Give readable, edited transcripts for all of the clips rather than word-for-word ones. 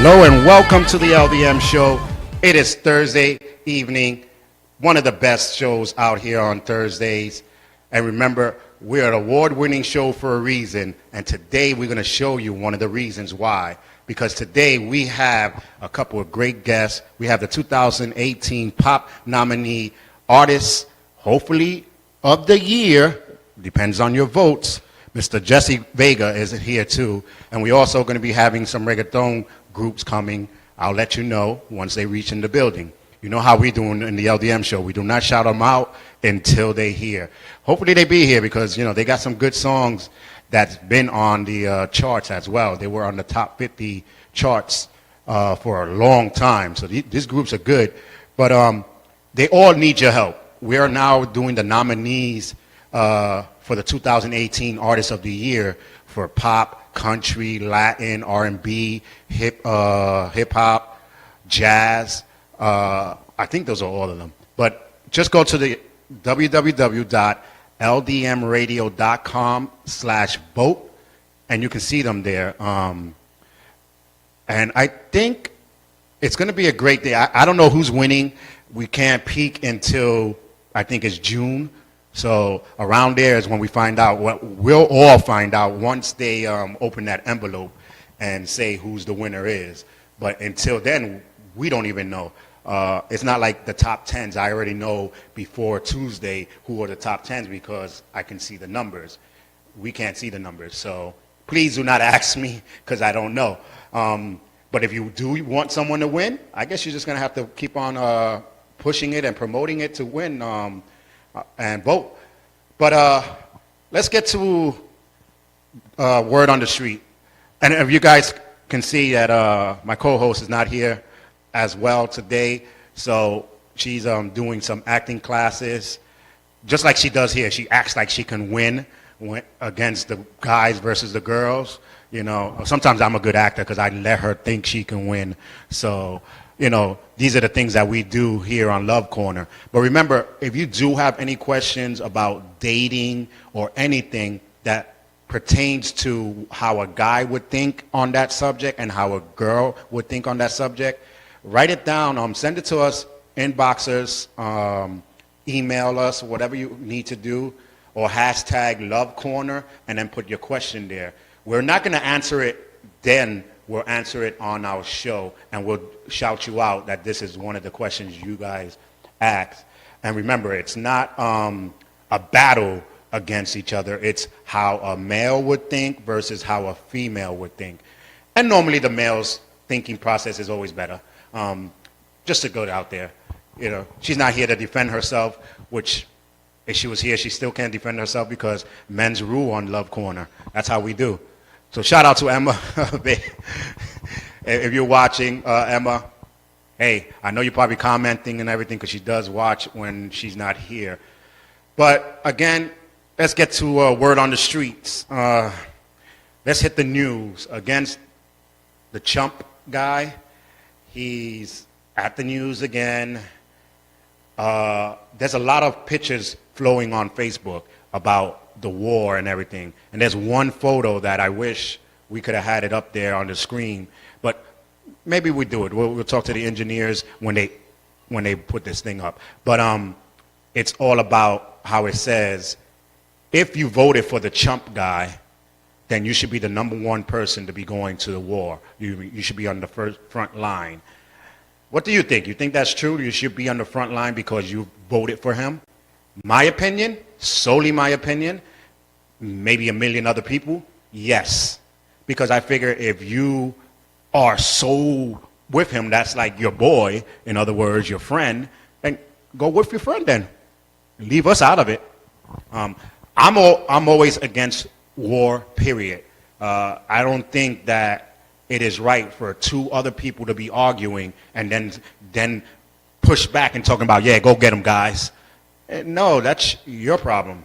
Hello and welcome to the LDM Show. It is Thursday evening, one of the best shows out here on Thursdays. And remember, we're an award-winning show for a reason, and today we're going to show you one of the reasons why. Because today we have a couple of great guests. We have the 2018 Pop Nominee Artist, hopefully of the year, depends on your votes. Mr. Jesse Vega is here too. And we're also going to be having some reggaeton groups coming. I'll let you know once they reach in the building. You know how we do in the LDM show. We do not shout them out until they hear. Hopefully they be here because, you know, they got some good songs that's been on the charts as well. They were on the top 50 charts for a long time. So these groups are good. But they all need your help. We are now doing the nominees for the 2018 Artist of the Year for pop, country, Latin, R&B, hip hop, jazz. I think those are all of them. But just go to the www.ldmradio.com/vote, and you can see them there. And I think it's going to be a great day. I don't know who's winning. We can't peak until I think it's June. So around there is when we find out. We'll all find out once they open that envelope and say who's the winner is. But until then, we don't even know. It's not like the top 10s. I already know before Tuesday who are the top 10s because I can see the numbers. We can't see the numbers. So please do not ask me because I don't know. But if you do want someone to win, I guess you're just going to have to keep on pushing it and promoting it to win. And vote. But let's get to word on the street. And if you guys can see that my co-host is not here as well today, so she's doing some acting classes, just like she does here. She acts like she can win against the guys versus the girls. You know, sometimes I'm a good actor because I let her think she can win. So, you know, these are the things that we do here on Love Corner. But remember, if you do have any questions about dating or anything that pertains to how a guy would think on that subject and how a girl would think on that subject, write it down, send it to us, inbox us, email us, whatever you need to do, or hashtag Love Corner, and then put your question there. We're not going to answer it then. We'll answer it on our show, and we'll shout you out that this is one of the questions you guys asked. And remember, it's not a battle against each other. It's how a male would think versus how a female would think. And normally the male's thinking process is always better. Just to go out there. You know, she's not here to defend herself, which if she was here, she still can't defend herself because men's rule on Love Corner. That's how we do. So shout out to Emma. If you're watching, Emma, hey, I know you're probably commenting and everything because she does watch when she's not here. But again, let's get to word on the streets. Let's hit the news. Against the chump guy, he's at the news again. There's a lot of pictures flowing on Facebook about the war and everything. And there's one photo that I wish we could have had it up there on the screen. But maybe we do it. We'll talk to the engineers when they put this thing up. But it's all about how it says, if you voted for the chump guy, then you should be the #1 person to be going to the war. You should be on the front line. What do you think? You think that's true? You should be on the front line because you voted for him? My opinion, solely my opinion, maybe a million other people, yes. Because I figure if you are so with him, that's like your boy, in other words, your friend, and go with your friend then. Leave us out of it. I'm always against war, period. I don't think that it is right for two other people to be arguing and then push back and talking about, yeah, go get them, guys. No, that's your problem.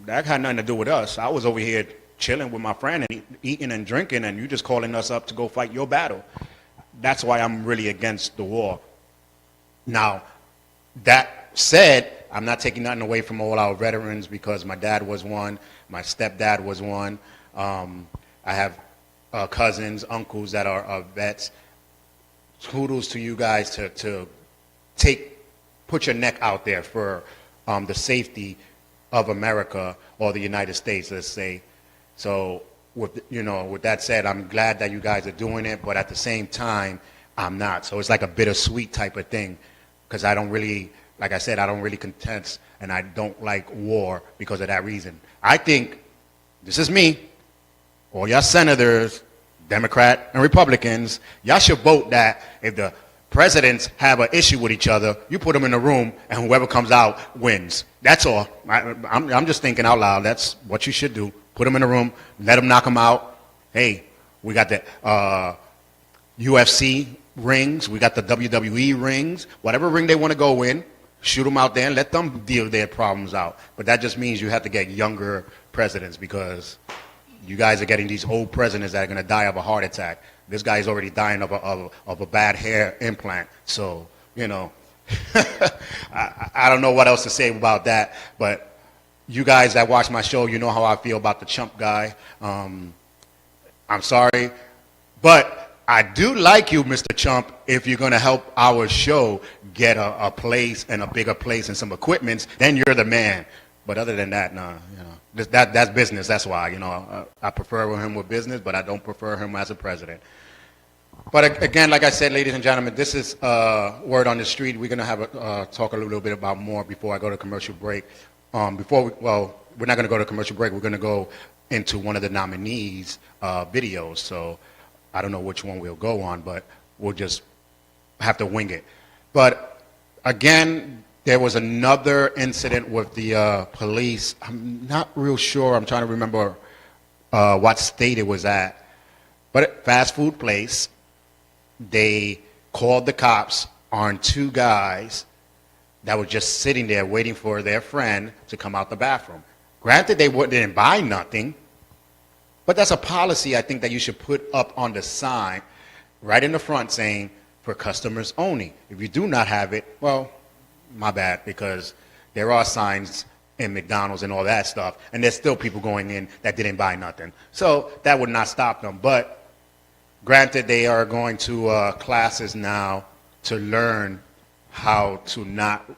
That had nothing to do with us. I was over here chilling with my friend and eating and drinking, and you just calling us up to go fight your battle. That's why I'm really against the war. Now, that said, I'm not taking nothing away from all our veterans because my dad was one, my stepdad was one. I have cousins, uncles that are vets. kudos to you guys to put your neck out there for the safety of America or the United States, let's say. So with that said, I'm glad that you guys are doing it, but at the same time, I'm not. So it's like a bittersweet type of thing, because I don't really, like I said, I don't really contest, and I don't like war because of that reason. I think, this is me, all y'all senators, Democrat and Republicans, y'all should vote that if the presidents have an issue with each other, you put them in a room, and whoever comes out wins. That's all. I'm just thinking out loud. That's what you should do. Put them in a room, let them knock them out. Hey, we got the UFC rings, we got the WWE rings, whatever ring they want to go in, shoot them out there and let them deal their problems out. But that just means you have to get younger presidents, because you guys are getting these old presidents that are going to die of a heart attack. This guy is already dying of a bad hair implant. So, I don't know what else to say about that. But you guys that watch my show, you know how I feel about the chump guy. I'm sorry. But I do like you, Mr. Chump, if you're going to help our show get a place and a bigger place and some equipments, then you're the man. But other than that, no, that's business. That's why, I prefer him with business, but I don't prefer him as a president. But again, like I said, ladies and gentlemen, this is Word on the Street. We're going to have talk a little bit about more before I go to commercial break. We're not going to go to commercial break. We're going to go into one of the nominees' videos. So I don't know which one we'll go on, but we'll just have to wing it. But again, there was another incident with the police. I'm not real sure. I'm trying to remember what state it was at. But a fast food place, they called the cops on two guys that were just sitting there waiting for their friend to come out the bathroom. Granted, they didn't buy nothing, but that's a policy I think that you should put up on the sign right in the front saying, for customers only. If you do not have it, well, my bad, because there are signs in McDonald's and all that stuff, and there's still people going in that didn't buy nothing. So that would not stop them. But granted, they are going to classes now to learn how to not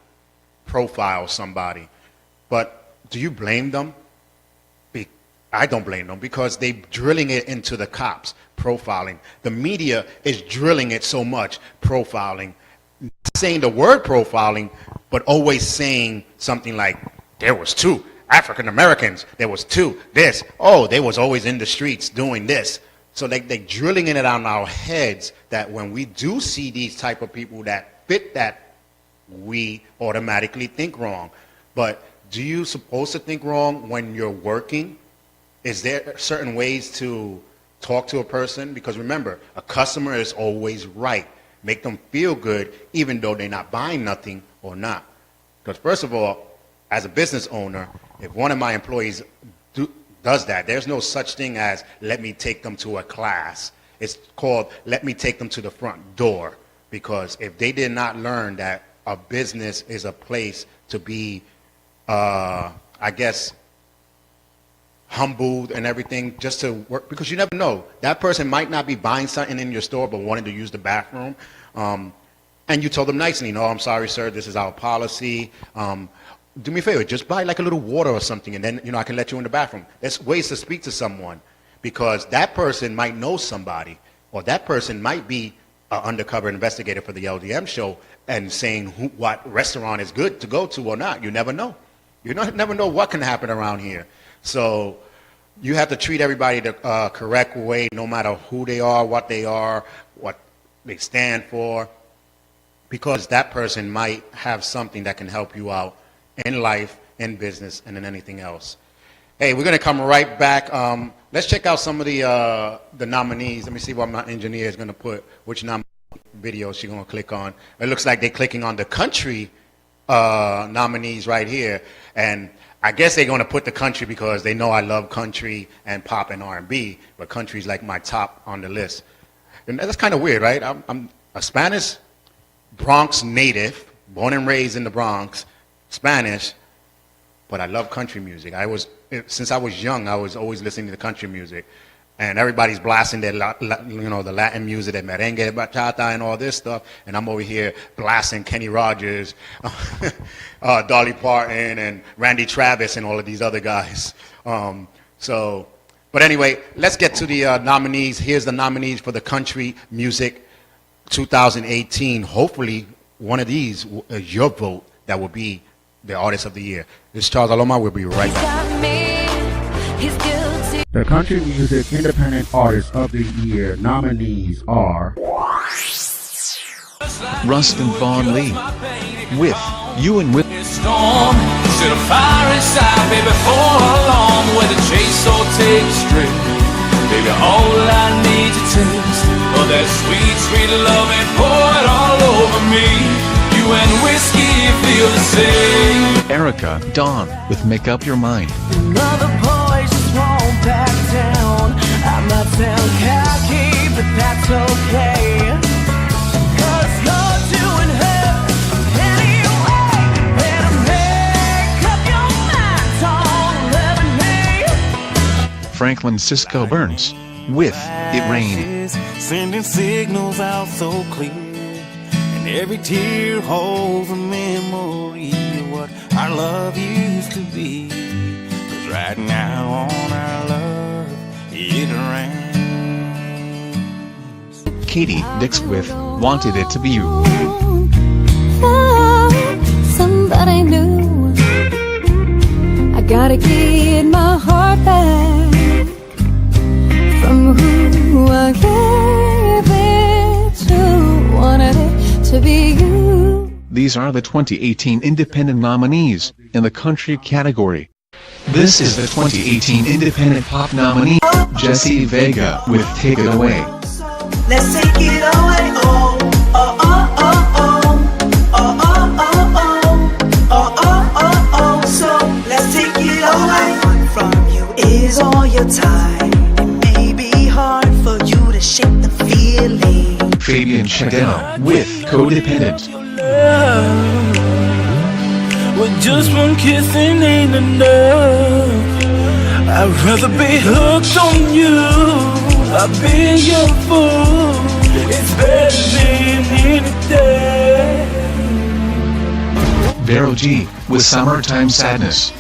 profile somebody. But do you blame them? I don't blame them, because they're drilling it into the cops, profiling. The media is drilling it so much, profiling. Not saying the word profiling, but always saying something like, there was two African Americans, there was two this, oh, they was always in the streets doing this. So they're drilling it on our heads that when we do see these type of people that fit that, we automatically think wrong. But do you supposed to think wrong when you're working? Is there certain ways to talk to a person? Because remember, a customer is always right. Make them feel good, even though they're not buying nothing or not. Because first of all, as a business owner, if one of my employees does that, there's no such thing as let me take them to a class. It's called let me take them to the front door. Because if they did not learn that a business is a place to be, I guess, humbled and everything, just to work, because you never know. That person might not be buying something in your store but wanting to use the bathroom. And you told them nicely, no, I'm sorry, sir, this is our policy. Do me a favor, just buy like a little water or something, and then I can let you in the bathroom. There's ways to speak to someone, because that person might know somebody, or that person might be an undercover investigator for the LDM show and saying what restaurant is good to go to or not. You never know. You never know what can happen around here. So you have to treat everybody the correct way, no matter who they are, what they stand for, because that person might have something that can help you out in life, in business, and in anything else. Hey, we're going to come right back. Let's check out some of the nominees. Let me see what my engineer is going to put, which video she's going to click on. It looks like they're clicking on the country nominees right here. And I guess they're going to put the country because they know I love country and pop and R&B, but country's like my top on the list. And that's kind of weird, right? I'm a Spanish Bronx native, born and raised in the Bronx, Spanish, but I love country music. Since I was young, I was always listening to country music. and everybody's blasting their, the Latin music, their merengue, bachata, and all this stuff, and I'm over here blasting Kenny Rogers, Dolly Parton, and Randy Travis, and all of these other guys. But anyway, let's get to the nominees. Here's the nominees for the Country Music 2018. Hopefully, one of these is your vote that will be the Artist of the Year. This is Charles Laloma. We'll be right back. The Country Music Independent Artist of the Year nominees are Rustin Vaughn Lee with You and With Storm, set a fire inside, baby, for long, whether chase or take straight. Baby, all I need to taste of that sweet, sweet love and pour it all over me. You and whiskey feel the same. Erica Dawn with Make Up Your Mind. Other boys just won't back down. I'm not sound cocky, but that's okay. 'Cause you're doing her anyway. Better make up your mind on loving me. Franklin Cisco Burns with It Rained. Sending signals out so clear, and every tear holds a memory of what our love used to be. 'Cause right now on our love, it rains. Katie Dix with Wanted It to Be You. Somebody new. I gotta get my heart back from who I gave it to. Wanted it to be you. These are the 2018 Independent nominees in the Country category. This is the 2018 Independent Pop nominee, Jesse Vega with Take It Away. Let's take it away. Oh, oh, oh, oh, oh. Oh, oh, oh, oh. Oh, oh, oh, oh. So let's take it away. From you is all your time. It may be hard for you to shake the feeling. Fabian Chadell with Codependent. Well, just one kissing ain't enough. I'd rather be hooked on you. I've been your fool. It's better than anything. Vero G with Summertime Sadness.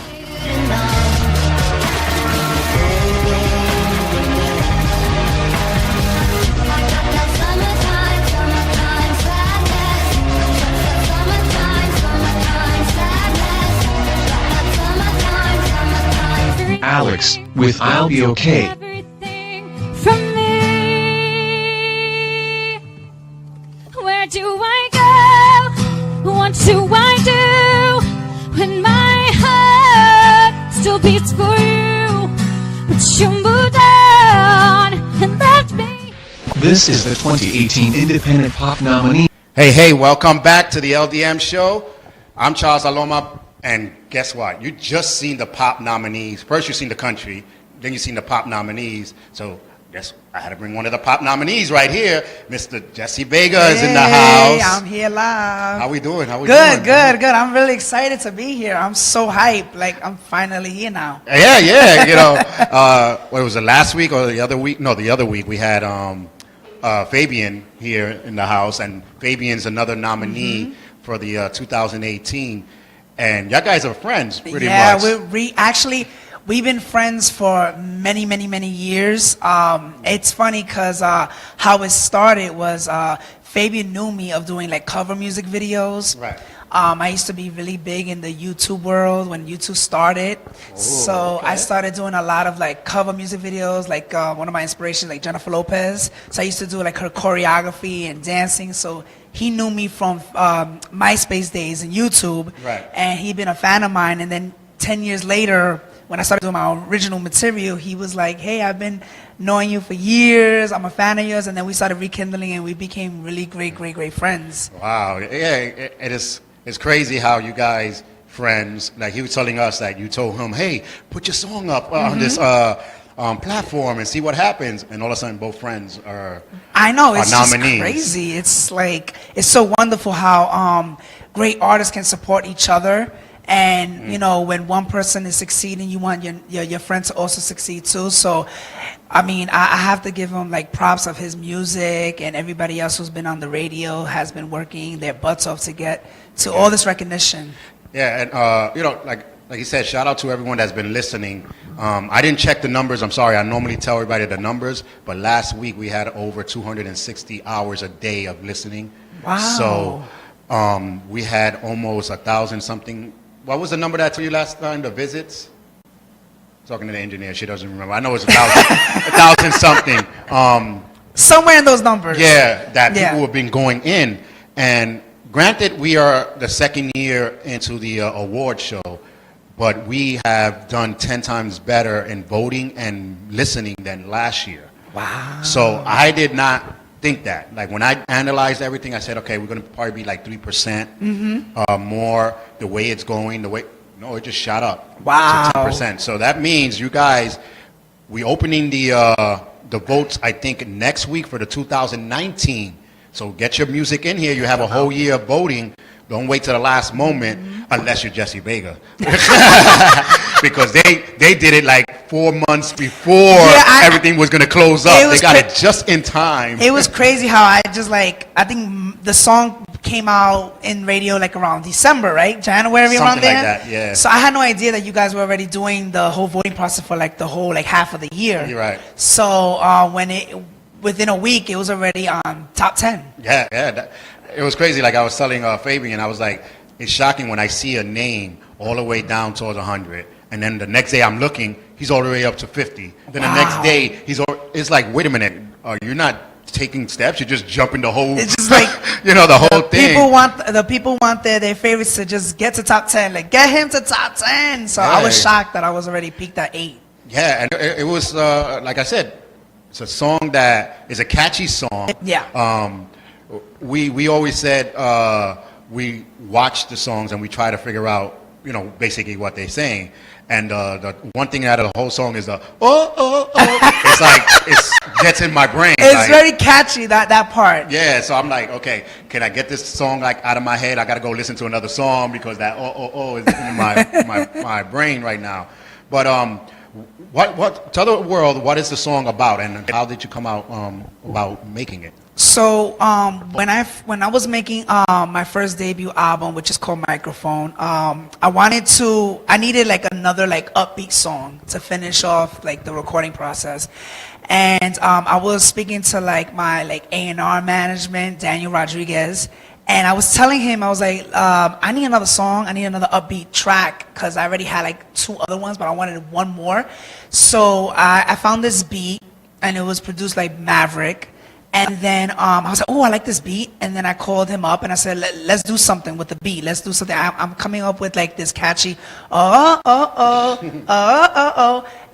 Alex with I'll Be Okay. Everything from me. Where do I go? What do I do when my heart still beats for you? But you moved on and left me. This is the 2018 Independent Pop nominee. Hey, welcome back to the LDM Show. I'm Charles Laloma, and guess what? You just seen the pop nominees. First you seen the country, then you seen the pop nominees. So guess I had to bring one of the pop nominees right here. Mr. Jesse Vega is in the house. I'm here live. How we doing? Good. I'm really excited to be here. I'm so hyped. Like, I'm finally here now. Yeah. What was it, last week or the other week? No, the other week we had Fabian here in the house, and Fabian's another nominee for the 2018. And y'all guys are friends, pretty much. Yeah, we've been friends for many, many, many years. It's funny because how it started was Fabian knew me of doing like cover music videos. Right. I used to be really big in the YouTube world when YouTube started. So I started doing a lot of like cover music videos, like one of my inspirations, like Jennifer Lopez. So I used to do like her choreography and dancing. So he knew me from MySpace days and YouTube. Right. And he'd been a fan of mine. And then 10 years later, when I started doing my original material, he was like, hey, I've been knowing you for years. I'm a fan of yours. And then we started rekindling and we became really great friends. Wow. Yeah, it's crazy how you guys friends, like he was telling us that you told him, hey, put your song up on this platform and see what happens. And all of a sudden both friends are I know, it's just nominees. crazy. It's like, it's so wonderful how great artists can support each other. And, you know, when one person is succeeding, you want your friend to also succeed too. So I mean, I have to give him like props of his music, and everybody else who's been on the radio has been working their butts off to get to all this recognition. Yeah, and you know, like you said, shout out to everyone that's been listening. I didn't check the numbers. I'm sorry. I normally tell everybody the numbers, but last week we had over 260 hours a day of listening. Wow. So we had almost 1,000 something. What was the number that I told you last time? The visits. Talking to the engineer, she doesn't remember. I know it's 1,000 something. Somewhere in those numbers. Yeah, that people have been going in. And granted, we are the second year into the award show, but we have done 10 times better in voting and listening than last year. Wow. So I did not think that. Like when I analyzed everything, I said, okay, we're going to probably be like 3% more the way it's going, No, it just shot up. Wow. To 10%. So that means you guys, we opening the votes, I think, next week for the 2019. So get your music in here. You have a whole year of voting. Don't wait till the last moment, unless you're Jesse Vega. Because they did it like 4 months before everything was going to close up. They got it just in time. It was crazy how I think the song came out in radio like around December, right? January, around there? Something like that, yeah. So I had no idea that you guys were already doing the whole voting process for like the whole like half of the year. You're right. So within a week, it was already on top 10. Yeah. It was crazy. Like I was telling Fabian, I was like, it's shocking when I see a name all the way down towards 100. And then the next day I'm looking, he's all the way up to 50. Then the next day, it's like, wait a minute, you're not taking steps, you're just jumping the whole, it's just like, the whole thing. People want their favorites to just get to top 10, like get him to top 10. So I was shocked that I was already peaked at 8. Yeah, and it was, like I said, it's a song that is a catchy song. Yeah. We always said we watch the songs and we try to figure out, basically what they're saying. And the one thing out of the whole song is the it's like it gets in my brain. It's like, very catchy, that part. Yeah, so I'm like, okay, can I get this song like out of my head? I got to go listen to another song because that is in my brain right now. But what tell the world what is the song about and how did you come out about making it? So when I was making my first debut album, which is called Microphone, I needed like another like upbeat song to finish off like the recording process. And I was speaking to like my like A&R management, Daniel Rodriguez, and I was telling him, I was like, I need another song, I need another upbeat track, because I already had like 2 other ones, but I wanted one more. So I found this beat, and it was produced like Maverick. And then I was like, oh, I like this beat. And then I called him up and I said, let's do something with the beat. Let's do something. I'm coming up with like this catchy,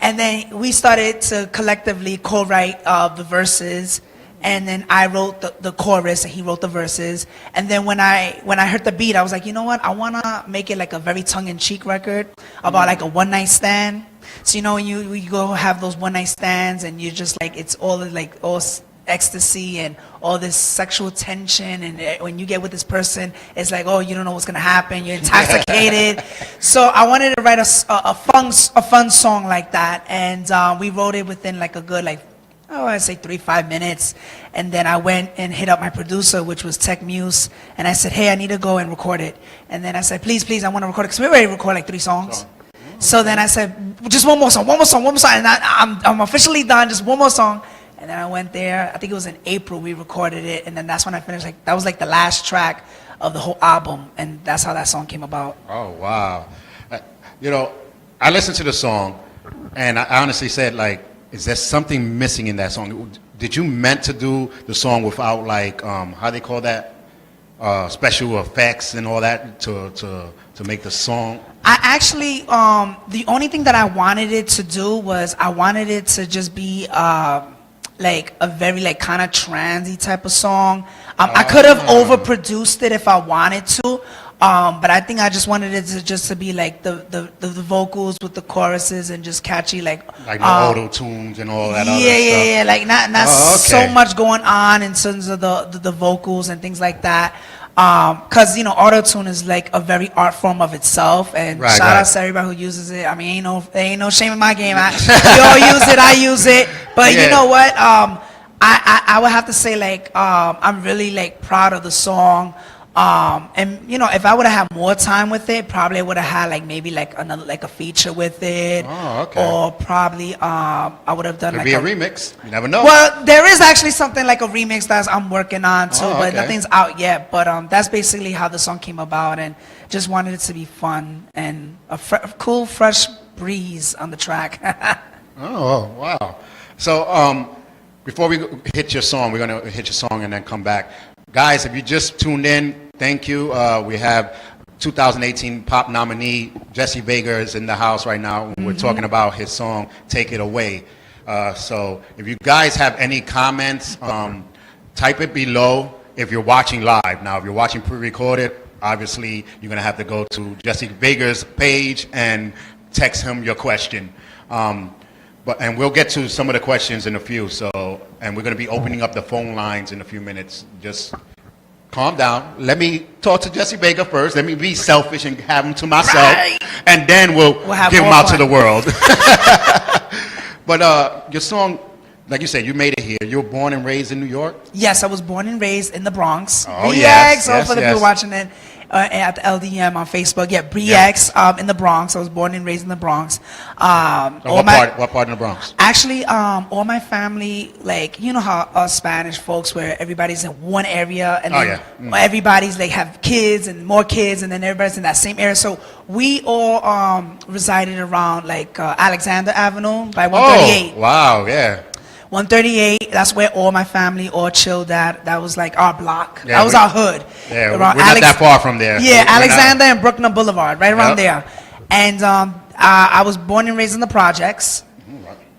And then we started to collectively co-write the verses. And then I wrote the chorus and he wrote the verses. And then when I heard the beat, I was like, you know what? I want to make it like a very tongue-in-cheek record about like a one-night stand. So, when you go have those one-night stands and you're just like, it's all like all ecstasy and all this sexual tension, and when you get with this person, it's like, oh, you don't know what's gonna happen, you're intoxicated. So I wanted to write a fun song like that, and we wrote it within like a good I'd say 3-5 minutes. And then I went and hit up my producer, which was Tech Muse, and I said, hey, I need to go and record it. And then I said, please, I want to record it, because we already recorded like 3 songs. So then I said, just one more song, and I'm officially done, just one more song. And then I went there, I think it was in April we recorded it, and then that's when I finished, that was like the last track of the whole album, and that's how that song came about. Oh, wow. I listened to the song, and I honestly said, is there something missing in that song? Did you meant to do the song without, how they call that, special effects and all that to make the song? I actually, the only thing that I wanted it to do was I wanted it to just be like a very kind of transy type of song. I could have overproduced it if I wanted to, but I think I just wanted it to be like the vocals with the choruses and just catchy, like the auto tunes and all that other stuff. Yeah, like not so much going on in terms of the vocals and things like that. Because auto tune is like a very art form of itself, and shout out to everybody who uses it. I mean, there ain't no shame in my game. We all use it. I use it. But Yeah. you know what? I would have to say like I'm really like proud of the song. And you know, if I would have had more time with it, probably I would have had like maybe like another like a feature with it. Oh, okay. Or probably I would have done Could like be a remix. You never know. Well, there is actually something like a remix that I'm working on too, Oh, but okay. nothing's out yet. But that's basically how the song came about, and just wanted it to be fun and a cool, fresh breeze on the track. Oh, wow. So, before we hit your song, we're going to hit your song and then come back. Guys, if you just tuned in, thank you. We have 2018 Pop nominee Jesse Vega is in the house right now. We're talking about his song, Take It Away. So, if you guys have any comments, type it below if you're watching live. Now, if you're watching pre-recorded, obviously, you're going to have to go to Jesse Vega's page and text him your question. And we'll get to some of the questions in a few. And we're going to be opening up the phone lines in a few minutes. Just calm down. Let me talk to Jesse Vega first. Let me be selfish and have him to myself. Right. And then we'll have give him more out to fun. the world. But your song, like you said, you made it here. You were born and raised in New York? Yes, I was born and raised in the Bronx. Oh, BX, yes, so yes, for the yes. people watching it at the LDM on Facebook, yeah, BX in the Bronx. I was born and raised in the Bronx. What part in the Bronx? Actually, all my family, like, you know how us Spanish folks, where everybody's in one area, and then everybody's like have kids and more kids, and then everybody's in that same area. So we all resided around like Alexander Avenue by 138. Oh, wow, yeah. 138, that's where all my family all chilled at. That was like our block. Yeah, that was our hood. Yeah, we're not that far from there. Yeah, We're Alexander and Brooklyn Boulevard, right around Yep. there. And I was born and raised in the projects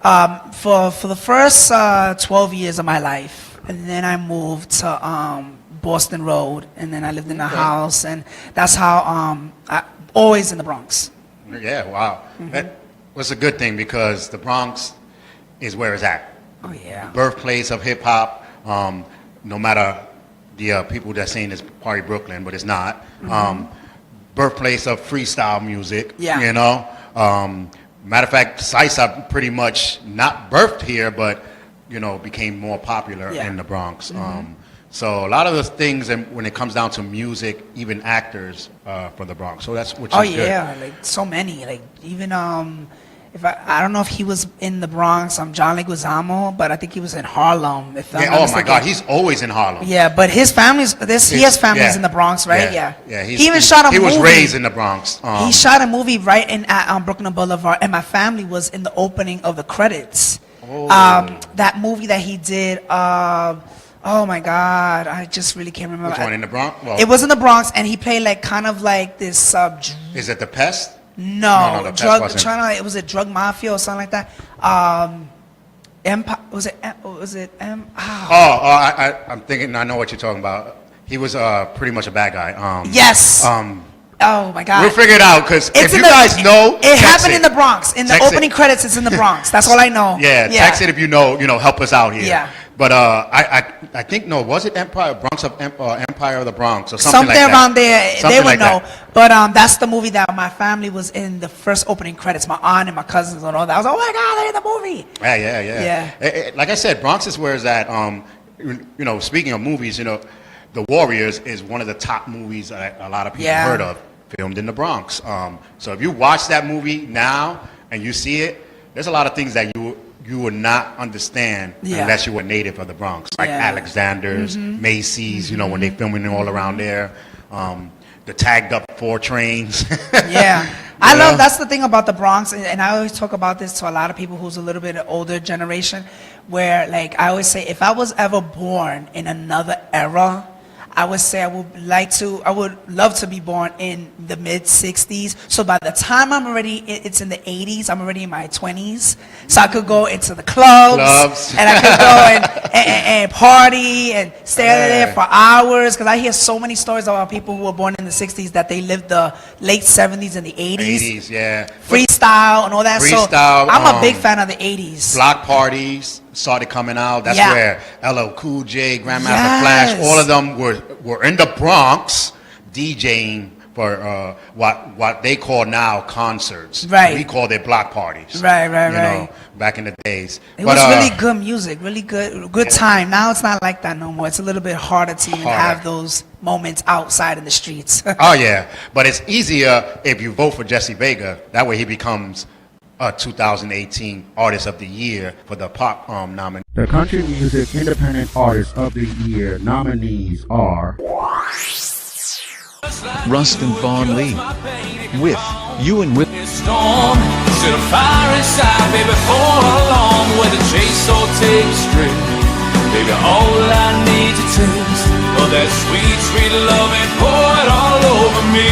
for the first 12 years of my life. And then I moved to Boston Road, and then I lived in a house. And that's how I always in the Bronx. Yeah, wow. That was a good thing because the Bronx is where it's at. Oh, yeah. Birthplace of hip hop. No matter the people that saying it's probably Brooklyn, but it's not. Birthplace of freestyle music. Yeah. You know. Matter of fact, salsa pretty much not birthed here, but you know became more popular in the Bronx. So a lot of the things, and when it comes down to music, even actors from the Bronx. So that's which is good. Yeah, like so many. Like even if I don't know if he was in the Bronx, John Leguizamo, but I think he was in Harlem. If I'm Yeah, not oh my mistaken. God, he's always in Harlem. Yeah, but his family's he has families in the Bronx, right? Yeah. He even shot a movie. He was raised in the Bronx. He shot a movie right at Brooklyn Boulevard, and my family was in the opening of the credits. That movie that he did. Oh my God, I just really can't remember. Which one, in the Bronx? Well, It was in the Bronx, and he played like kind of like this. Is it The Pest? No, the Pest drug. wasn't. It was a drug mafia or something like that. Empire was it? Was it? I'm thinking. I know what you're talking about. He was pretty much a bad guy. Yes. Oh my God. We'll figure it out because if in you guys know, it text happened in the Bronx. In the Text opening it. credits, it's in the Bronx. That's all I know. Yeah, text it if you know. You know, help us out here. Yeah. But I think was it Empire Empire of the Bronx or something like that? around there. Something They would like know. that. But that's the movie that my family was in the first opening credits. My aunt and my cousins and all that. I was like, oh my God, they're in the movie. Yeah. Like I said, Bronx is where it's at. You know, speaking of movies, you know, The Warriors is one of the top movies that a lot of people heard of, filmed in the Bronx. So if you watch that movie now and you see it, there's a lot of things that you would not understand unless you were native of the Bronx, like Alexander's, Macy's. You know, when they filming all around there. The tagged up 4 trains. I love, that's the thing about the Bronx, and I always talk about this to a lot of people who's a little bit older generation, where like I always say, if I was ever born in another era, I would say I would love to be born in the mid-60s. So by the time it's in the 80s, I'm already in my 20s. So I could go into the clubs. And I could go and party and stay there for hours. Because I hear so many stories about people who were born in the 60s that they lived the late 70s and the 80s. 80s, yeah. Freestyle and all that. Freestyle, so I'm a big fan of the 80s. Block parties started coming out. That's where LL Cool J, Grandmaster Flash, all of them were in the Bronx DJing for what they call now concerts. Right. We called it block parties. Right, You know, right. back in the days. It was really good music, really good time. Now it's not like that no more. It's a little bit harder to even Harder. have those moments outside in the streets. Oh yeah, but it's easier if you vote for Jesse Vega. That way he becomes a 2018 Artist of the Year for the pop nominee. The Country Music Independent Artist of the Year nominees are Rustin Vaughn Lee with You and With. Storm, set a fire inside, baby, for long, whether chase or take straight. Baby, all I need to taste of that sweet, sweet love and pour it all over me.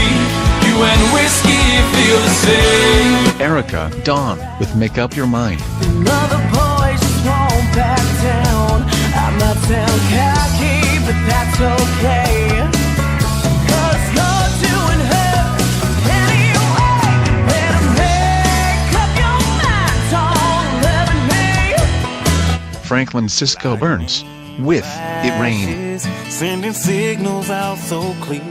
You and whiskey feel the same. Erica Dawn with Make Up Your Mind. Another boy just won't back down. I'm not down cocky, but that's okay. 'Cause you're doing her anyway. Better make up your mind, don't let me. Franklin Cisco Burns with It Rained. Sending signals out so clear,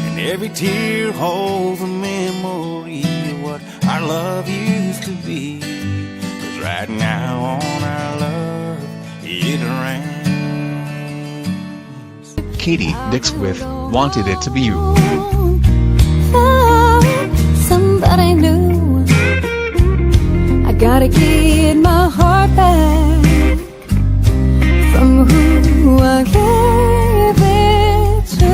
and every tear holds a memory of what our love used to be. 'Cause right now on our love, it rains. Katie Dix with Wanted It to Be You. Somebody new. I gotta get my heart back from who I gave it to.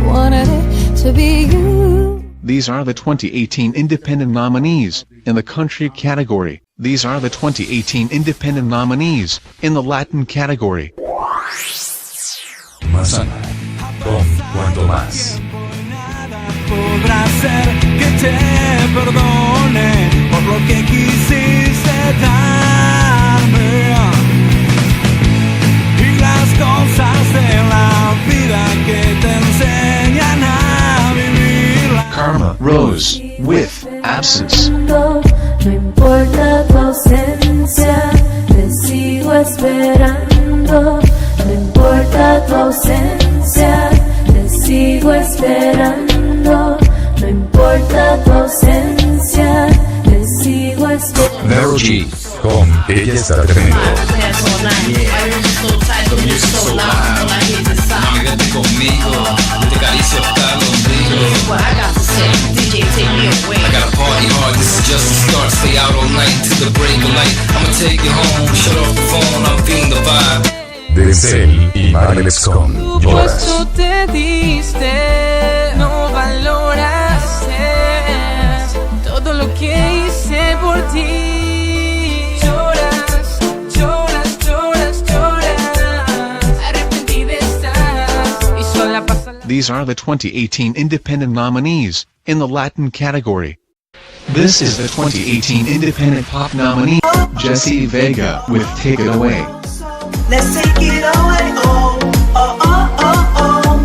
Wanted it to be you. These are the 2018 Independent nominees in the country category. These are the 2018 Independent nominees in the Latin category. Manzana con Cuanto Más. Podrá ser que te perdone por lo que quisiste darme y las cosas de la vida que te enseñan a vivir. Karma Rose with Absence. No importa tu ausencia, te sigo esperando. No importa tu ausencia, te sigo esperando. No importa tu ausencia, te sigo esperando. Vero G con Ella está tremendo. Mami, vete conmigo, yo te acaricio hasta el ombligo. I got a party hard, this is just the start. Stay out all night till the break of light. I'ma take you home, shut off the phone, I'm feeling the vibe. Denzel y Marley con Lloras. Puesto te diste, no valoraste todo lo que hice por ti. Lloras, lloras, lloras, lloras. Arrepentida estás y sola pasa la. These are the 2018 Independent nominees in the Latin category. This is the 2018 Independent Pop nominee, Jesse Vega with Take It Away. Let's take it away, oh, oh, oh, oh, oh,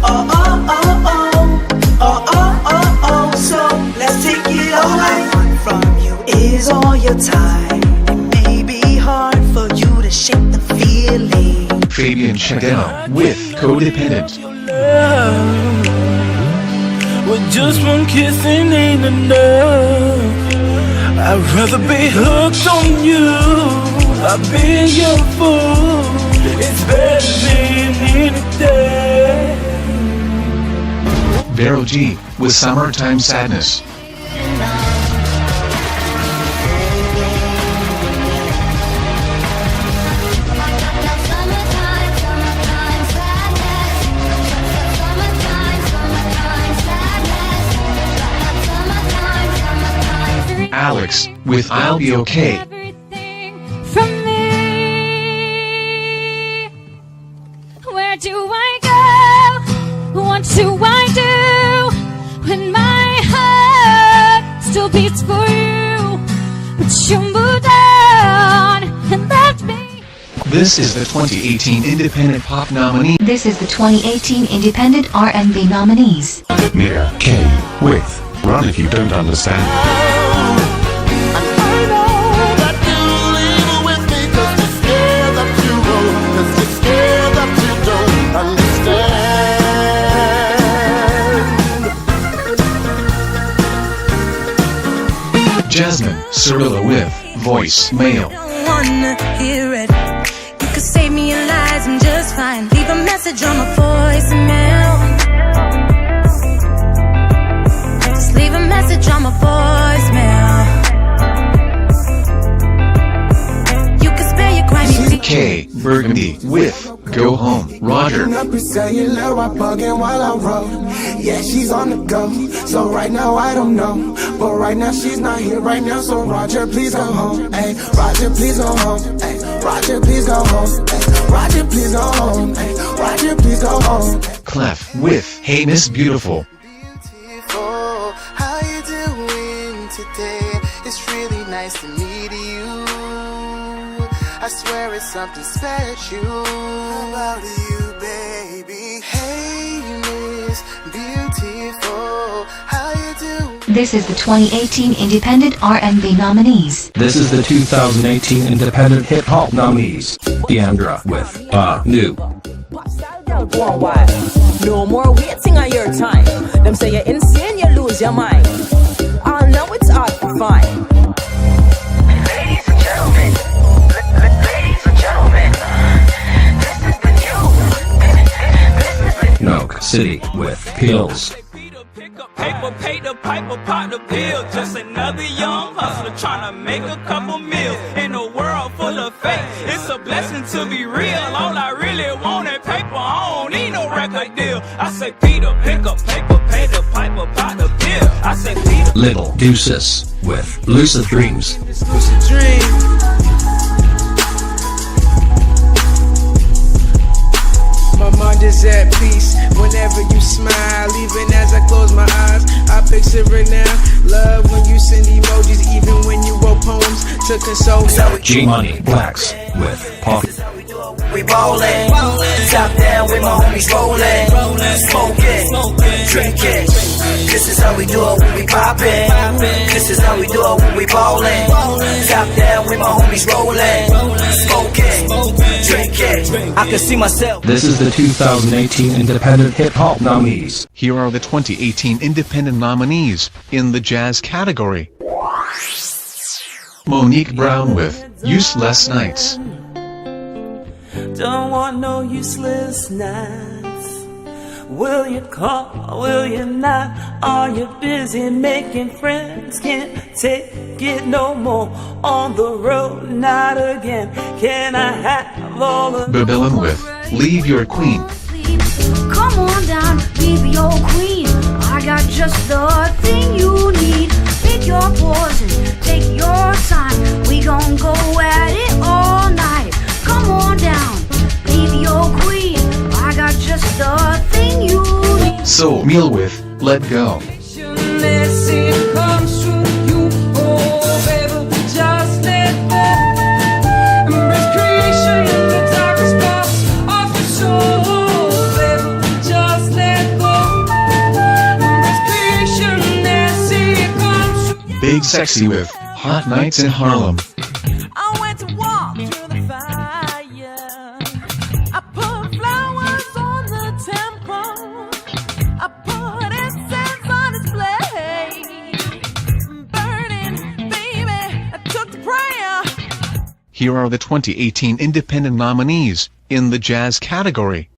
oh, oh, oh, oh, oh, oh, oh, so let's take it away. From you is all your time. It may be hard for you to shake the feeling. Fabian Chadell with Codependent. With just one kiss ain't enough. I'd rather be hooked on you. I've been your fool. It's better than any day. Vero G with Summertime Sadness. Alex with I'll Be Okay. Everything from me. Where do I go? What do I do when my heart still beats for you? But you moved on and left me. This is the 2018 Independent Pop nominee. This is the 2018 Independent R&B nominees. Mira K with Run If You Don't Understand. Jasmine Cirilla with voicemail. Don't wanna hear it. You could save me your lies, I'm just fine. Leave a message on my voicemail. Just leave a message on my voicemail. You can spare your crime. K. Burgundy with Go Home, Roger. Yeah, she's on the go. So right now I don't know, but right now she's not here right now. So Roger, please go home. Hey, Roger, please go home. Hey, Roger, please go home. Hey, Roger, please go home. Hey, Roger, please go home. Clef with Hey Miss Beautiful. Beautiful, how you doing today? It's really nice to meet you. I swear it's something special about you, baby. Hey, Miss Beautiful, how you doing? This is the 2018 Independent R&B nominees. This is the 2018 Independent Hip Hop nominees. Deandra with New. No more waiting on your time. Them say you're insane, you lose your mind. I know it's hard to find. Ladies and gentlemen, ladies and gentlemen, this is the new. Noak City with Pills. Paper, pay the piper, pot the bill. Just another young hustler trying to make a couple meals in a world full of fake. It's a blessing to be real. All I really want is paper. I don't need no record deal. I say Peter, pick up paper, pay the piper, pot the bill. I say Peter. Little Deuces with Lucid Dreams. Lucid Dreams. My mind is at peace whenever you smile. Even as I close my eyes, I picture it now. Love when you send emojis, even when you wrote poems to console me. G Money Blacks with Poppy. We ballin', top down with my homies rollin', smoking, drinking. This is how we do it when we poppin'. This is how we do it when we ballin'. Top down with my homies rollin', smoking, drinking. I can see myself. This is the 2018 Independent Hip Hop nominees. Here are the 2018 Independent nominees in the jazz category. Monique Brown with Useless Nights. Don't want no useless nights. Will you call, will you not? Are you busy making friends? Can't take it no more. On the road, not again. Can I have all of Babylon with Leave Your Queen. Come on down, leave your queen. I got just the thing you need. Pick your poison, take your time. We gon' go at it all night. Come on down, leave your queen. I got just the thing you need. Soul Meal with Let Go. Big Sexy with Hot Nights in Harlem. I went to walk through the fire. I put flowers on the temple. I put incense on display. Burning, baby, I took the prayer. Here are the 2018 Independent nominees in the jazz category.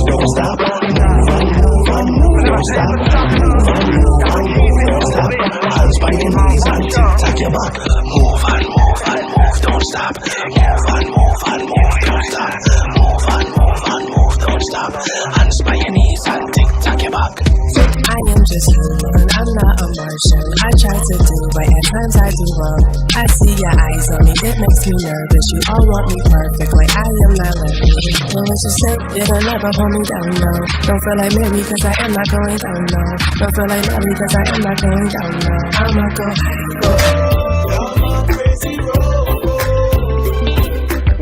Don't stop. I'm spiking these and tick-tock your back. Move and move and move, don't stop. Move and move and move, don't stop. Move and move and move, don't stop. And spiking these and tick-tock your back. I am just human, I'm not a Martian. I try to do right, at times I do wrong. I see your eyes on me, it makes me nervous. You all want me perfect, like I am not living. Well, let's just say it'll never hold me down, no. Don't feel like Mary, cause I am not going down, no. Don't feel like Mary, cause I am not going down, no. I'ma go high, go.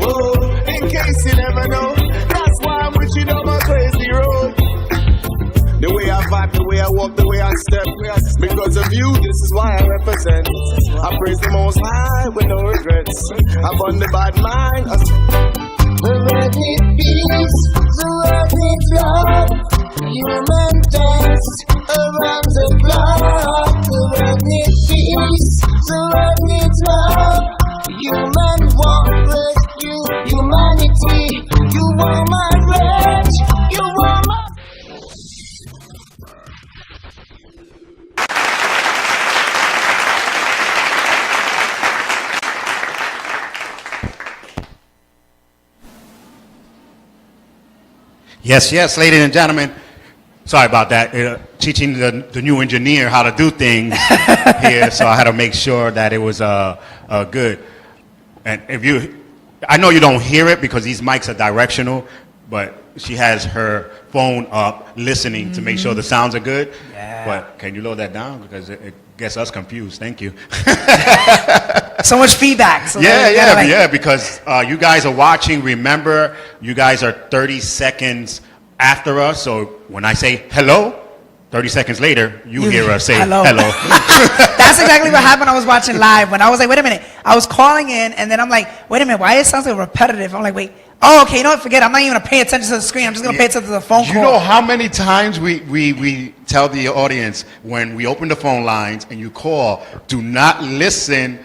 Whoa, in case you never know, that's why I'm with you on my crazy road. The way I vibe, the way I walk, the way I step. Because of you, this is why I represent. I praise the Most High with no regrets. I'm on the bad mind. The world needs peace, the world needs love. are my grudge. You are my. Yes, yes, ladies and gentlemen. Sorry about that. Teaching the new engineer how to do things here, so I had to make sure that it was good. And if you, I know you don't hear it because these mics are directional, but she has her phone up listening to make sure the sounds are good. Yeah. But can you lower that down because it gets us confused? Thank you. So much feedback. So yeah, because you guys are watching. Remember, you guys are 30 seconds after us. So when I say hello, 30 seconds later, you hear us say hello. That's exactly what happened. I was watching live when I was like, wait a minute. I was calling in, and then I'm like, wait a minute. Why it sounds like repetitive? I'm like, wait. Oh, okay. You know what? Forget it. I'm not even gonna pay attention to the screen. I'm just gonna pay attention to the phone call. You know how many times we tell the audience when we open the phone lines and you call, do not listen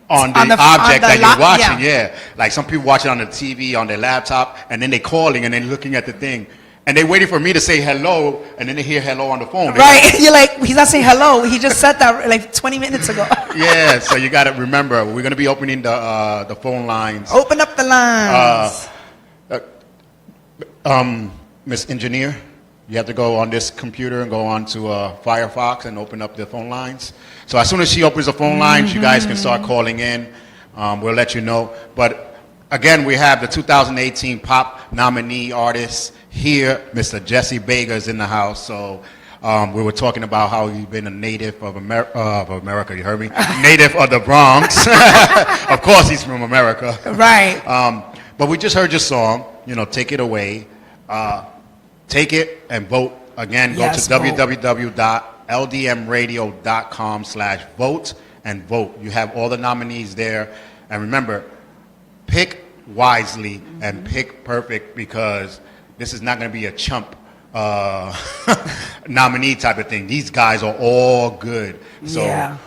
on the object that you're watching. Yeah. Like some people watch it on the TV, on their laptop, and then they're calling and then looking at the thing. And they're waiting for me to say hello, and then they hear hello on the phone. Right. You're like, he's not saying hello. He just said that like 20 minutes ago. Yeah, so you got to remember, we're going to be opening the phone lines. Open up the lines. Miss Engineer, you have to go on this computer and go on to Firefox and open up the phone lines. So as soon as she opens the phone lines, you guys can start calling in. We'll let you know. But again, we have the 2018 Pop Nominee artist here. Mr. Jesse Vega is in the house. So we were talking about how he's been a native of America. You heard me? Native of the Bronx. Of course, he's from America. Right. But we just heard your song. You know, Take It Away. Take it and vote. Again, go to www.ldmradio.com/vote and vote. You have all the nominees there. And remember, pick wisely and pick perfect, because this is not going to be a chump nominee type of thing. These guys are all good. So, yeah.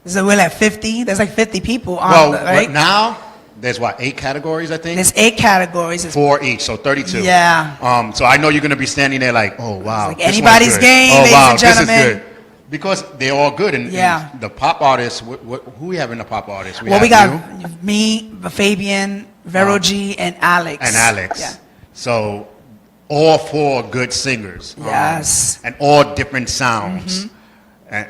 So we're at 50. There's like 50 people on. Well, right now there's 8 categories, I think? There's 8 categories. 4 each, so 32. Yeah. So I know you're going to be standing there like, oh, wow. Like anybody's game, ladies and gentlemen. This is good. Because they're all good. And the pop artists, who we have in the pop artists? We got me, Fabian, Vero G, and Alex. Yeah. So all 4 good singers. Yes. And all different sounds. And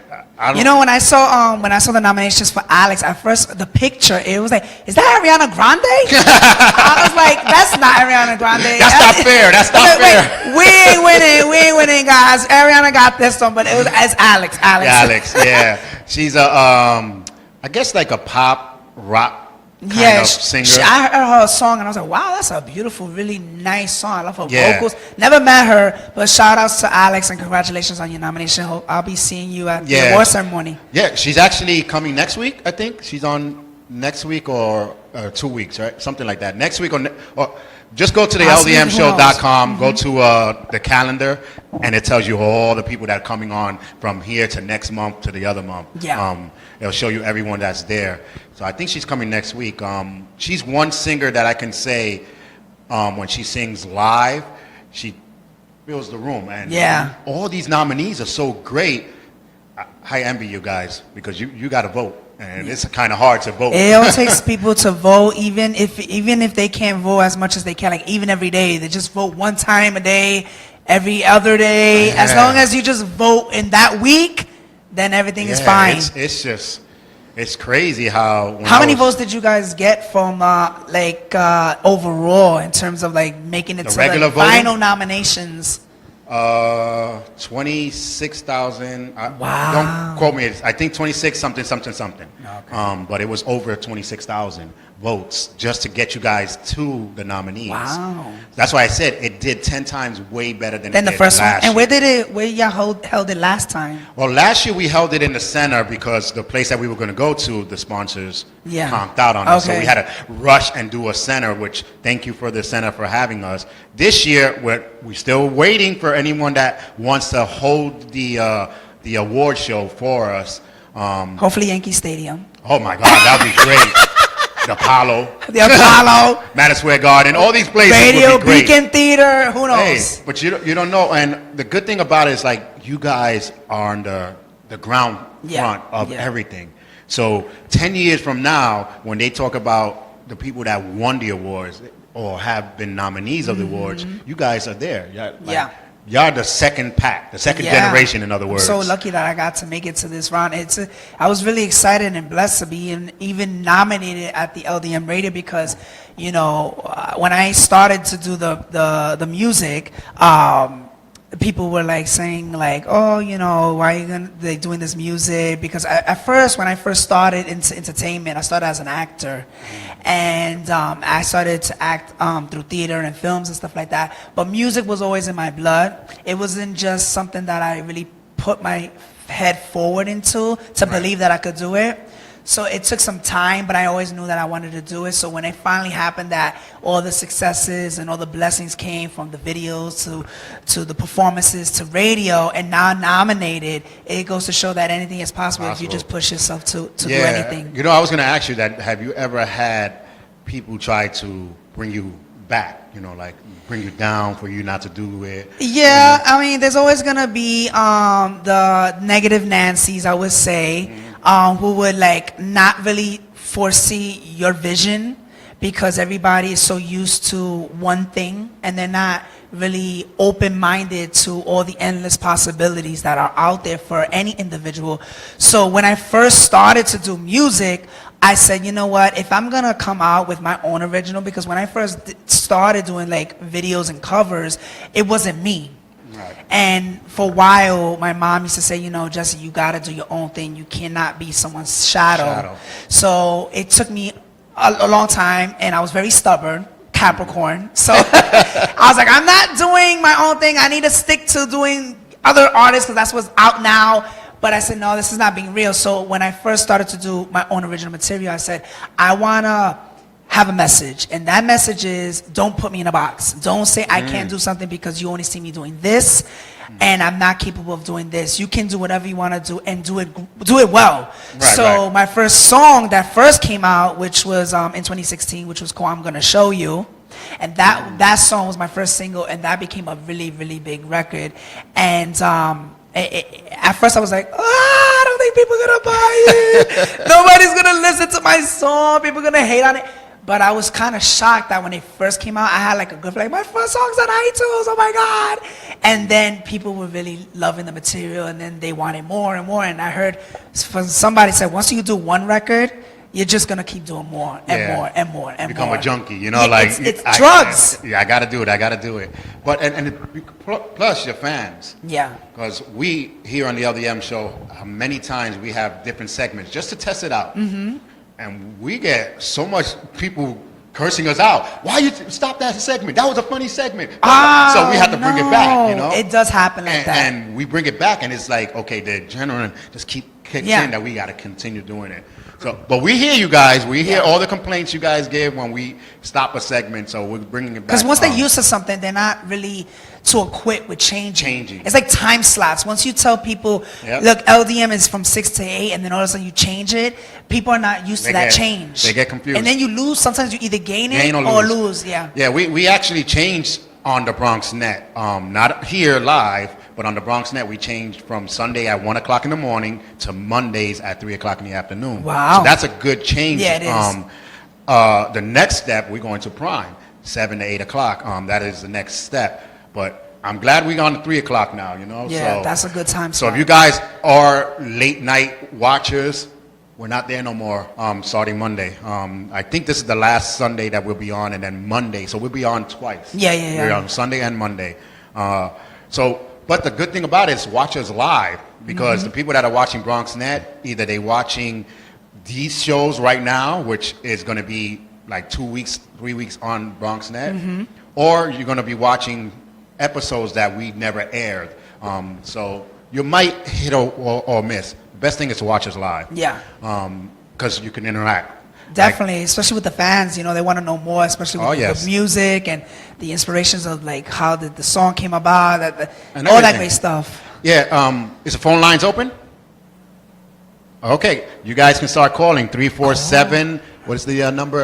you know, when I saw the nominations for Alex, at first the picture, it was like, is that Ariana Grande? I was like, that's not Ariana Grande. That's not fair. That's not fair. We ain't winning, guys. Ariana got this one, but it's Alex. Alex, yeah. She's I guess like a pop rock kind of singer. I heard her song and I was like, wow, that's a beautiful, really nice song. I love her vocals. Never met her, but shout outs to Alex and congratulations on your nomination. I'll be seeing you at the award ceremony. Yeah, she's actually coming next week, I think. She's on next week or 2 weeks, right? Something like that. Next week or just go to the LDMshow.com, go to the calendar, and it tells you all the people that are coming on from here to next month to the other month. Yeah. It'll show you everyone that's there. So I think she's coming next week. She's one singer that I can say when she sings live, she fills the room. And all these nominees are so great. I envy you guys because you got to vote. And it's kind of hard to vote. It all takes people to vote, even if they can't vote as much as they can, like even every day. They just vote one time a day, every other day. Yeah. As long as you just vote in that week, then everything is fine. It's crazy how many votes did you guys get from overall in terms of like making it to the final nominations? 26,000. Wow. Don't quote me. I think 26 something. Okay. But it was over 26,000 votes just to get you guys to the nominees. Wow. That's why I said it did 10 times way better than the first one. And where y'all held it last time? Well, last year we held it in the center because the place that we were going to go to, the sponsors conked out on us. So we had to rush and do a center, which thank you for the center for having us. This year we're still waiting for anyone that wants to hold the award show for us. Hopefully Yankee Stadium. Oh my God, that would be great. the Apollo, The Apollo, Madison Square Garden, all these places Radio would be great. Beacon Theater. Who knows? Hey, but you don't know. And the good thing about it is like you guys are on the ground front of everything. So 10 years from now, when they talk about the people that won the awards or have been nominees of the awards, you guys are there. Y'all the second pack, the second generation, in other words. I'm so lucky that I got to make it to this round. I was really excited and blessed to be even nominated at the LDM Radio because, you know, when I started to do the music, people were like saying like, oh, you know, why are you doing this music? Because at first, when I first started into entertainment, I started as an actor. And I started to act through theater and films and stuff like that. But music was always in my blood. It wasn't just something that I really put my head forward into to believe that I could do it. So it took some time, but I always knew that I wanted to do it. So when it finally happened that all the successes and all the blessings came from the videos to the performances to radio and now nominated, it goes to show that anything is possible if you just push yourself to do anything. You know, I was going to ask you that. Have you ever had people try to bring you back, you know, like bring you down for you not to do it? Yeah, you know? I mean, there's always going to be the negative Nancys, I would say. Who would like not really foresee your vision because everybody is so used to one thing and they're not really open-minded to all the endless possibilities that are out there for any individual. So when I first started to do music, I said, you know what, if I'm gonna come out with my own original, because when I first started doing like videos and covers, it wasn't me. And for a while, my mom used to say, you know, Jesse, you got to do your own thing. You cannot be someone's shadow. So it took me a long time, and I was very stubborn, Capricorn. So I was like, I'm not doing my own thing. I need to stick to doing other artists because that's what's out now. But I said, no, this is not being real. So when I first started to do my own original material, I said, I want to have a message, and that message is don't put me in a box. Don't say I can't do something because you only see me doing this and I'm not capable of doing this. You can do whatever you want to do and do it well. My first song that first came out, which was in 2016, which was called I'm Gonna Show You, and that song was my first single, and that became a really, really big record. And at first I was like, I don't think people are gonna buy it. Nobody's gonna listen to my song. People are gonna hate on it. But I was kind of shocked that when it first came out, I had like a good, like my first song's on iTunes, oh my God. And then people were really loving the material, and then they wanted more and more. And I heard from somebody said, once you do one record, you're just going to keep doing more and more and more and become more. a junkie, you know, like it's drugs. I got to do it. I got to do it. But, plus your fans. Yeah. Because we here on the LDM show, many times we have different segments just to test it out. And we get so much people cursing us out. Why you stop that segment? That was a funny segment. So we have to bring it back, you know? It does happen like that. And we bring it back, and it's like, okay, the adrenaline just kicks in that we got to continue doing it. So, but we hear you guys. We hear all the complaints you guys give when we stop a segment, so we're bringing it back. Because once they're used to something, they're not really too equipped with changing. It's like time slots. Once you tell people, look, LDM is from 6 to 8, and then all of a sudden you change it, people are not used to that change. They get confused. And then you lose. Sometimes you either gain it or lose. Yeah, we actually changed on the Bronx Net. Not here live, but on the Bronx Net, we changed from Sunday at 1 o'clock in the morning to Mondays at 3 o'clock in the afternoon. Wow. So that's a good change. Yeah, it is. The next step, we're going to Prime, 7 to 8 o'clock. That is the next step. But I'm glad we're on to 3 o'clock now, you know? Yeah, so, that's a good time. So if you guys are late night watchers, we're not there no more starting Monday. I think this is the last Sunday that we'll be on, and then Monday. So we'll be on twice. Yeah. We're on Sunday and Monday. But the good thing about it is watch us live, because the people that are watching Bronx Net, either they're watching these shows right now, which is going to be like 2 weeks, 3 weeks on Bronx Net, or you're going to be watching episodes that we never aired. So you might hit or miss. The best thing is to watch us live. Yeah. Because you can interact. Definitely, especially with the fans, you know, they want to know more, especially with the music and the inspirations of like how the song came about, all that great stuff. Yeah, is the phone lines open? Okay, you guys can start calling 347 What is the number?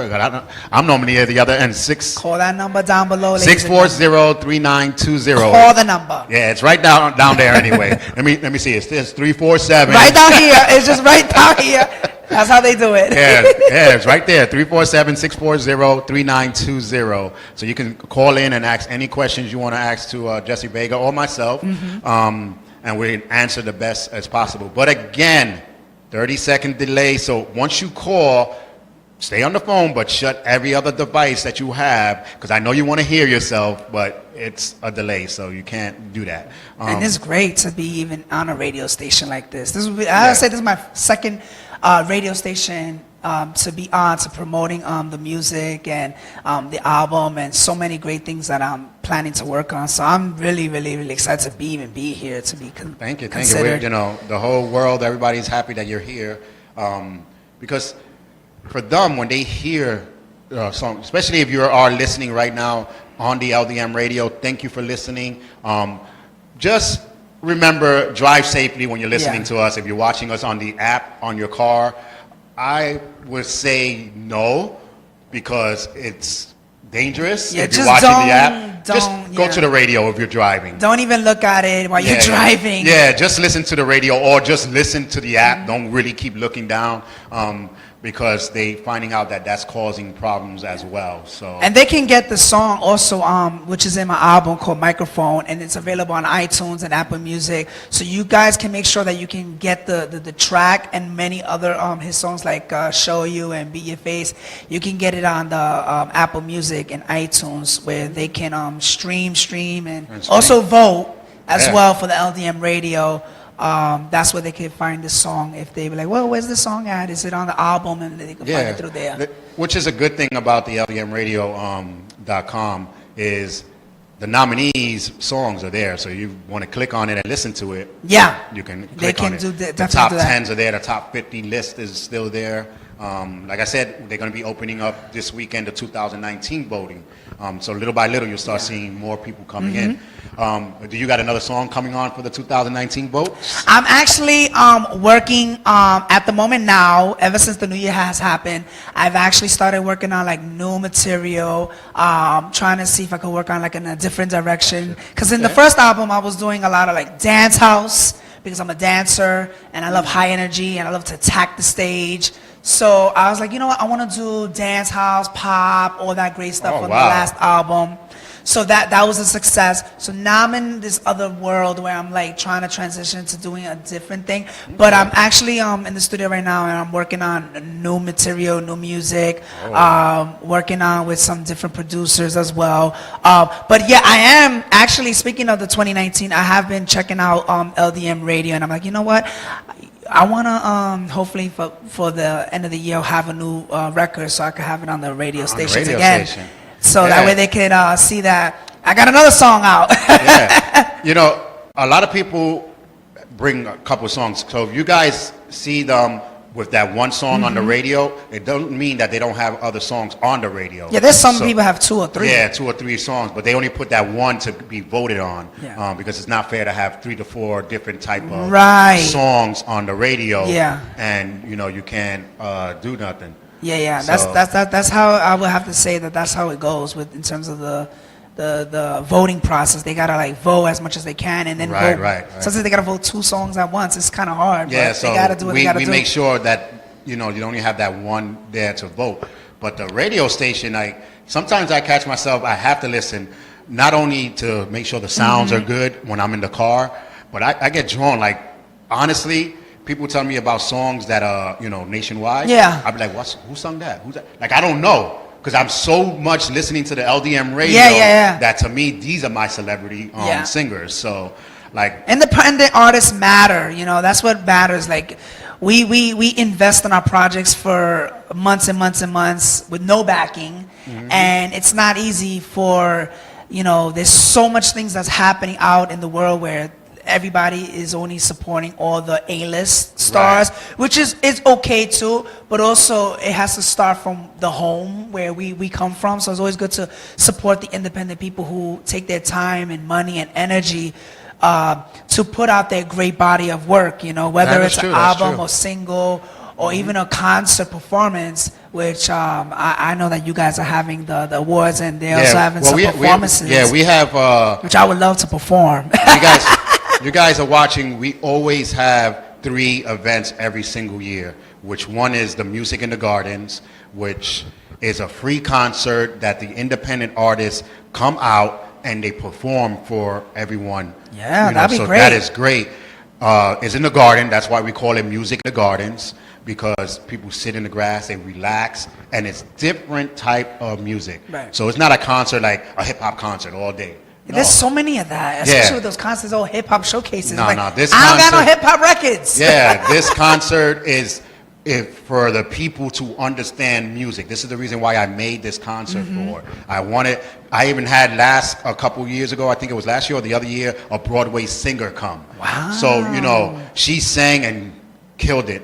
I'm normally at the other end. Call that number down below. ladies and gentlemen. 640-3920. Call the number. Yeah, it's right down there anyway. let me see. It's 347. Right down here. It's just right down here. That's how they do it. Yeah, it's right there. 347-640-3920. So you can call in and ask any questions you want to ask to Jesse Vega or myself, and we answer the best as possible. But again, 30-second delay. So once you call, stay on the phone, but shut every other device that you have, because I know you want to hear yourself, but it's a delay, so you can't do that. And it's great to be even on a radio station like this. This would be, I would say this is my second radio station to be on, to promoting the music and the album and so many great things that I'm planning to work on. So I'm really, really, really excited to even be here, to be Thank you. considered. You know, the whole world, everybody's happy that you're here, because for them, when they hear songs, especially if you are listening right now on the LDM radio, thank you for listening. Just remember, drive safely when you're listening to us. If you're watching us on the app on your car, I would say no, because it's dangerous. Yeah, if you're just watching the app, just go yeah. to the radio if you're driving. Don't even look at it while you're driving. Yeah, just listen to the radio or just listen to the app. Don't really keep looking down, because they finding out that that's causing problems as well. So And they can get the song also, which is in my album called Microphone, and it's available on iTunes and Apple Music. So you guys can make sure that you can get the track and many other his songs like Show You and Be Your Face. You can get it on the Apple Music and iTunes, where they can stream and also vote as well for the LDM radio. That's where they can find the song. If they be like, well, where's the song at? Is it on the album? And they can find it through there. Which is a good thing about the LDMradio.com is the nominees' songs are there. So you want to click on it and listen to it. Yeah. You can They click can on it. do The definitely top do that. 10s are there. The top 50 list is still there. Like I said, they're going to be opening up this weekend the 2019 voting. So little by little, you'll start seeing more people coming in. Do you got another song coming on for the 2019 vote? I'm actually working at the moment now, ever since the new year has happened. I've actually started working on like new material, trying to see if I could work on like in a different direction. Because in the first album, I was doing a lot of like dance house, because I'm a dancer and I love high energy and I love to attack the stage. So I was like, you know what, I want to do dance house, pop, all that great stuff on the last album. So that was a success. So now I'm in this other world where I'm like trying to transition to doing a different thing. But I'm actually in the studio right now, and I'm working on new material, new music, working on with some different producers as well. But yeah, I am actually, speaking of the 2019, I have been checking out LDM radio, and I'm like, you know what? I want to hopefully for the end of the year have a new record, so I can have it on the radio stations again. So that way they can see that I got another song out. You know, a lot of people bring a couple songs. So if you guys see them with that one song on the radio, it doesn't mean that they don't have other songs on the radio. Yeah, there's some people have 2 or 3. Yeah, 2 or 3 songs, but they only put that one to be voted on, because it's not fair to have 3 to 4 different type of songs on the radio. Yeah. And you know, you can't do nothing. Yeah. So, that's how I would have to say that's how it goes with in terms of the voting process. They gotta like vote as much as they can, and then vote. Right. Sometimes they gotta vote 2 songs at once. It's kind of hard. Yeah, but so they gotta do what they gotta do. we make sure that you know you only have that one there to vote. But the radio station, like sometimes I catch myself, I have to listen not only to make sure the sounds are good when I'm in the car, but I get drawn. Like honestly, people tell me about songs that are nationwide. Yeah, I'll be like, who sung that? Who's that? Like I don't know. Because I'm so much listening to the LDM radio that to me, these are my celebrity singers. So, like... Independent artists matter, that's what matters. Like, we invest in our projects for months and months and months with no backing. And it's not easy for, there's so much things that's happening out in the world where everybody is only supporting all the A-list stars, which is okay too, but also it has to start from the home where we come from. So it's always good to support the independent people who take their time and money and energy to put out their great body of work, whether it's an album or single or even a concert performance. which I know that you guys are having the awards, and they're also having some performances. We have. Which I would love to perform. You guys are watching. We always have 3 events every single year, which one is the Music in the Gardens, which is a free concert that the independent artists come out and they perform for everyone. Yeah, that'd be great. That is great. It's in the garden. That's why we call it Music in the Gardens, because people sit in the grass, they relax, and it's different type of music. Right. So it's not a concert like a hip-hop concert all day. No. There's so many of that, especially with those concerts, old hip-hop showcases. No, like, this I don't concert, got no hip-hop records. Yeah, this concert is for the people to understand music. This is the reason why I made this concert for. I even had a couple years ago, I think it was last year or the other year, a Broadway singer come. Wow. So, she sang and killed it.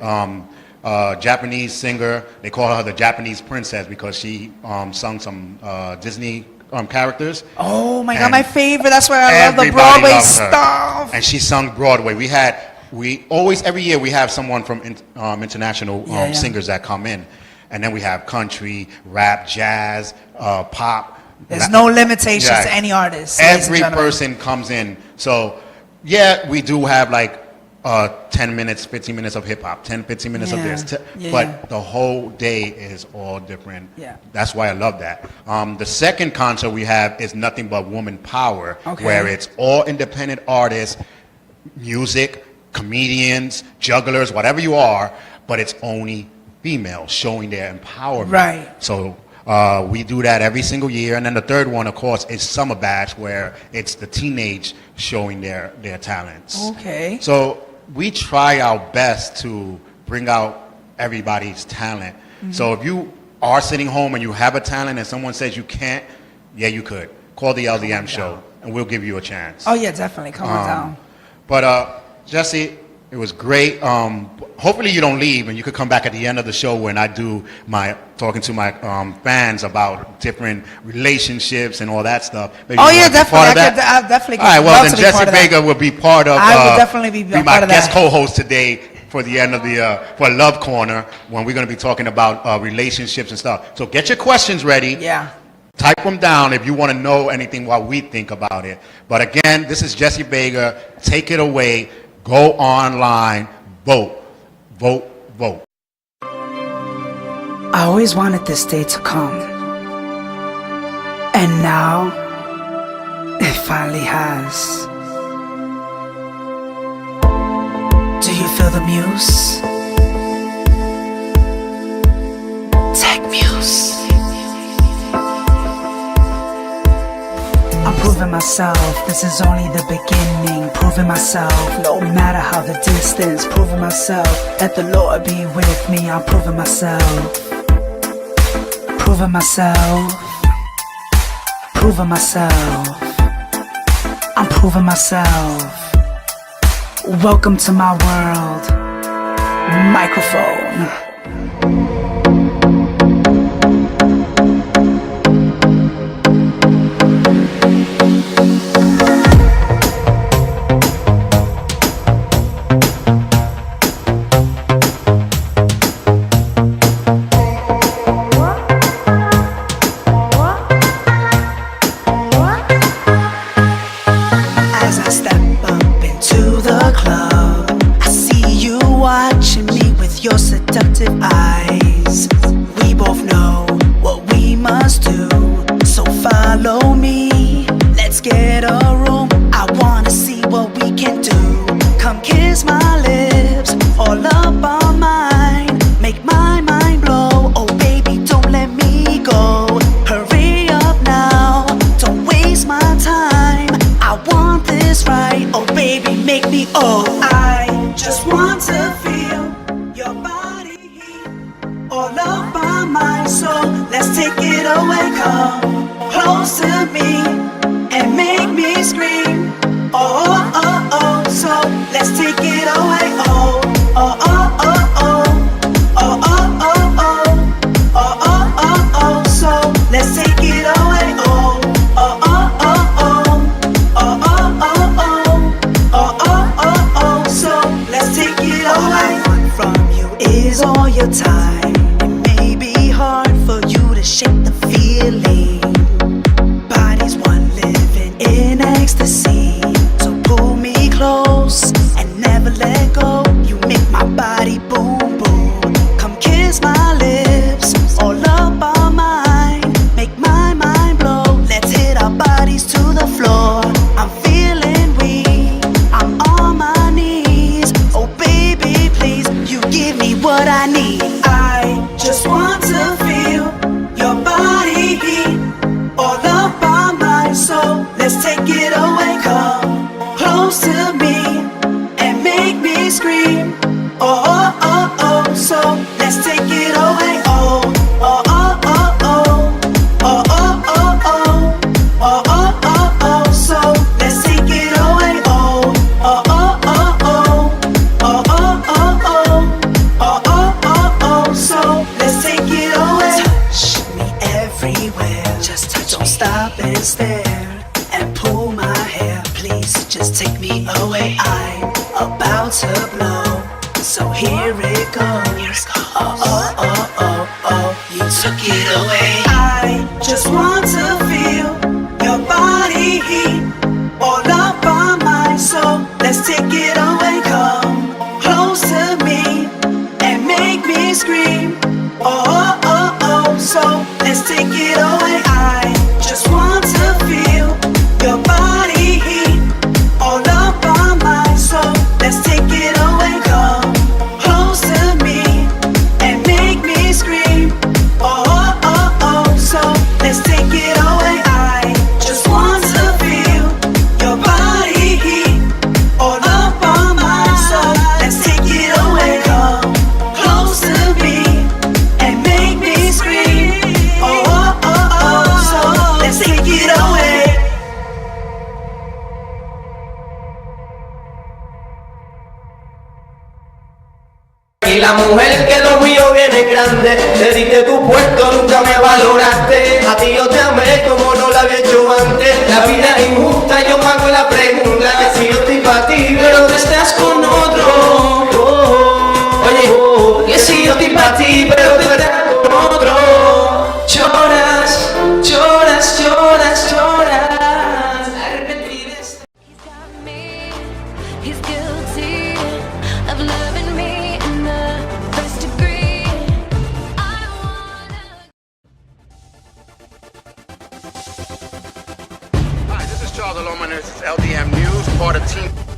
Japanese singer, they call her the Japanese princess because she sung some Disney characters. Oh my God, my favorite. That's why I love the Broadway stuff. And she sung Broadway. We always, every year we have someone from international singers that come in. And then we have country, rap, jazz, pop. There's no limitations to any artist. Every person comes in. So, we do have like 10 minutes, 15 minutes of hip hop, 10, 15 minutes of this. But the whole day is all different. Yeah. That's why I love that. The second concert we have is Nothing But Woman Power, where it's all independent artists, music, comedians, jugglers, whatever you are, but it's only females showing their empowerment. Right. So we do that every single year. And then the third one, of course, is Summer Bash, where it's the teenage showing their talents. Okay. So we try our best to bring out everybody's talent. So if you are sitting home and you have a talent and someone says you can't, you could. Call the LDM show and we'll give you a chance. Oh yeah, definitely. Come on down. But Jesse, it was great. Hopefully you don't leave and you could come back at the end of the show when I do talking to my fans about different relationships and all that stuff. Maybe definitely. I'll definitely. All right, well then Jesse Vega will be part of. I will definitely be part my of guest that. co-host today for the end of the for Love Corner, when we're going to be talking about relationships and stuff. So get your questions ready. Yeah. Type them down if you want to know anything while we think about it. But again, this is Jesse Vega. Take it away. Go online. Vote. Vote. Vote. I always wanted this day to come. And now, it finally has. Do you feel the muse? Tech muse. I'm proving myself, this is only the beginning. Proving myself, no matter how the distance. Proving myself, let the Lord be with me. I'm proving myself. Proving myself. Proving myself. I'm proving myself. Welcome to my world. Microphone. just take me away. I'm about to blow, so here it goes. Oh, oh, oh, oh, oh, you took it away. I just want to feel your body heat all up on my soul. Let's take it away. Come close to me and make me scream. Oh, oh, oh, oh, so let's take it away. I just want to feel your body heat all up on my soul. Let's take it away. Come close to me and make me scream. Oh, oh, oh, oh, so let's take it away. I just want to feel your body heat all up on my soul. Let's take it away. Come close to me and make me scream. Oh, oh, oh, oh, so let's take it away. Y la mujer que lo mío viene grande, te diste tu puesto, nunca me valoraste. A ti yo te amé como no lo había hecho antes. La vida es injusta, yo me hago la pregunta, que si yo estoy para ti, pero tú estás con otro. Oye, que si yo estoy para ti, pero tú estás con otro. Lloras, lloras, lloras, lloras. He's guilty of loving me in the first degree. Hi, this is Charles Laloma, and this is LDM News, part of Team.